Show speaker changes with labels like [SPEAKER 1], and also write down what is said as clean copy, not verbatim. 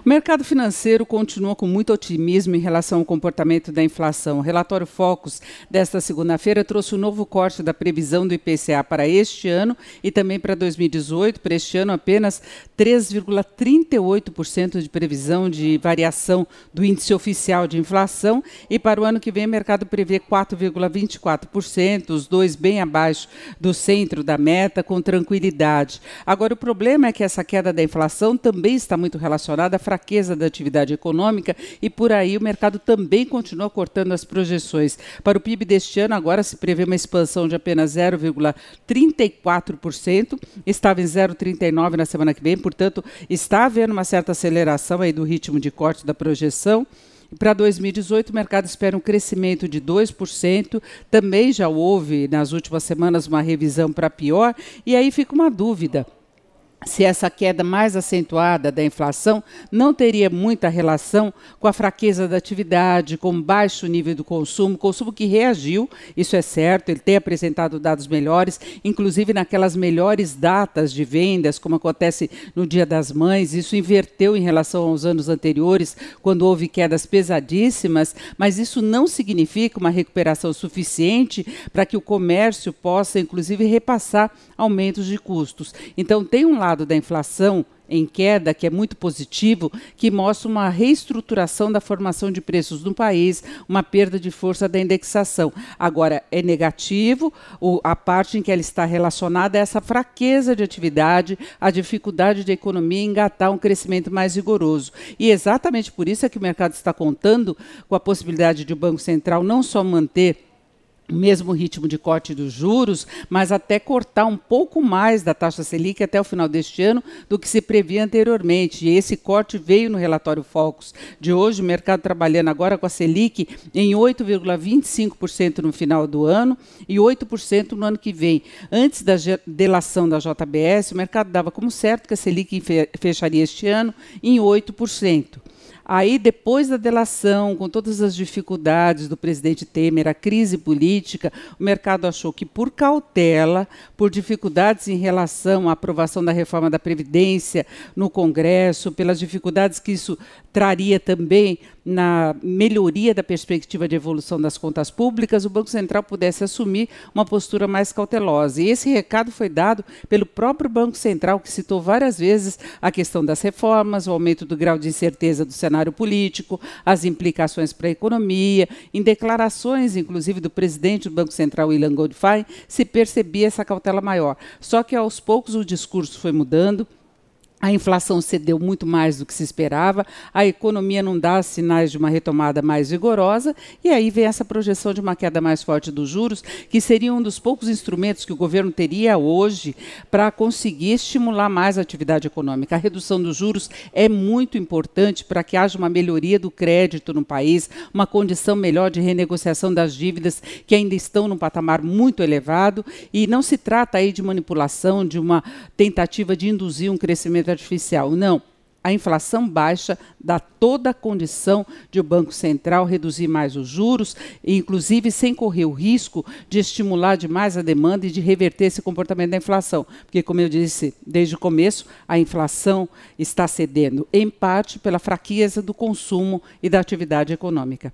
[SPEAKER 1] O mercado financeiro continua com muito otimismo em relação ao comportamento da inflação. O relatório Focus desta segunda-feira trouxe um novo corte da previsão do IPCA para este ano e também para 2018. Para este ano, apenas 3,38% de previsão de variação do índice oficial de inflação. E para o ano que vem, o mercado prevê 4,24%, os dois bem abaixo do centro da meta, com tranquilidade. Agora, o problema é que essa queda da inflação também está muito relacionada à fraqueza da atividade econômica e por aí o mercado também continua cortando as projeções. Para o PIB deste ano, agora se prevê uma expansão de apenas 0,34%, estava em 0,39% na semana que vem, portanto, está havendo uma certa aceleração aí do ritmo de corte da projeção. Para 2018, o mercado espera um crescimento de 2%, também já houve nas últimas semanas uma revisão para pior, e aí fica uma dúvida. Se essa queda mais acentuada da inflação não teria muita relação com a fraqueza da atividade, com o baixo nível do consumo que reagiu, isso é certo, ele tem apresentado dados melhores, inclusive naquelas melhores datas de vendas, como acontece no Dia das Mães, isso inverteu em relação aos anos anteriores, quando houve quedas pesadíssimas, mas isso não significa uma recuperação suficiente para que o comércio possa, inclusive, repassar aumentos de custos. Então, tem um lado da inflação em queda, que é muito positivo, que mostra uma reestruturação da formação de preços no país, uma perda de força da indexação. Agora, é negativo a parte em que ela está relacionada a essa fraqueza de atividade, a dificuldade da economia em engatar um crescimento mais rigoroso. E exatamente por isso é que o mercado está contando com a possibilidade de o Banco Central não só manter o mesmo ritmo de corte dos juros, mas até cortar um pouco mais da taxa Selic até o final deste ano do que se previa anteriormente. E esse corte veio no relatório Focus de hoje, o mercado trabalhando agora com a Selic em 8,25% no final do ano e 8% no ano que vem. Antes da delação da JBS, o mercado dava como certo que a Selic fecharia este ano em 8%. Aí, depois da delação, com todas as dificuldades do presidente Temer, a crise política, o mercado achou que, por cautela, por dificuldades em relação à aprovação da reforma da Previdência no Congresso, pelas dificuldades que isso traria também na melhoria da perspectiva de evolução das contas públicas, o Banco Central pudesse assumir uma postura mais cautelosa. E esse recado foi dado pelo próprio Banco Central, que citou várias vezes a questão das reformas, o aumento do grau de incerteza do cenário político, as implicações para a economia. Em declarações, inclusive, do presidente do Banco Central, Ilan Goldfein, se percebia essa cautela maior. Só que, aos poucos, o discurso foi mudando. A inflação cedeu muito mais do que se esperava, a economia não dá sinais de uma retomada mais vigorosa, e aí vem essa projeção de uma queda mais forte dos juros, que seria um dos poucos instrumentos que o governo teria hoje para conseguir estimular mais a atividade econômica. A redução dos juros é muito importante para que haja uma melhoria do crédito no país, uma condição melhor de renegociação das dívidas que ainda estão num patamar muito elevado, e não se trata aí de manipulação, de uma tentativa de induzir um crescimento artificial. Não. A inflação baixa dá toda a condição de o Banco Central reduzir mais os juros, inclusive sem correr o risco de estimular demais a demanda e de reverter esse comportamento da inflação. Porque, como eu disse desde o começo, a inflação está cedendo, em parte, pela fraqueza do consumo e da atividade econômica.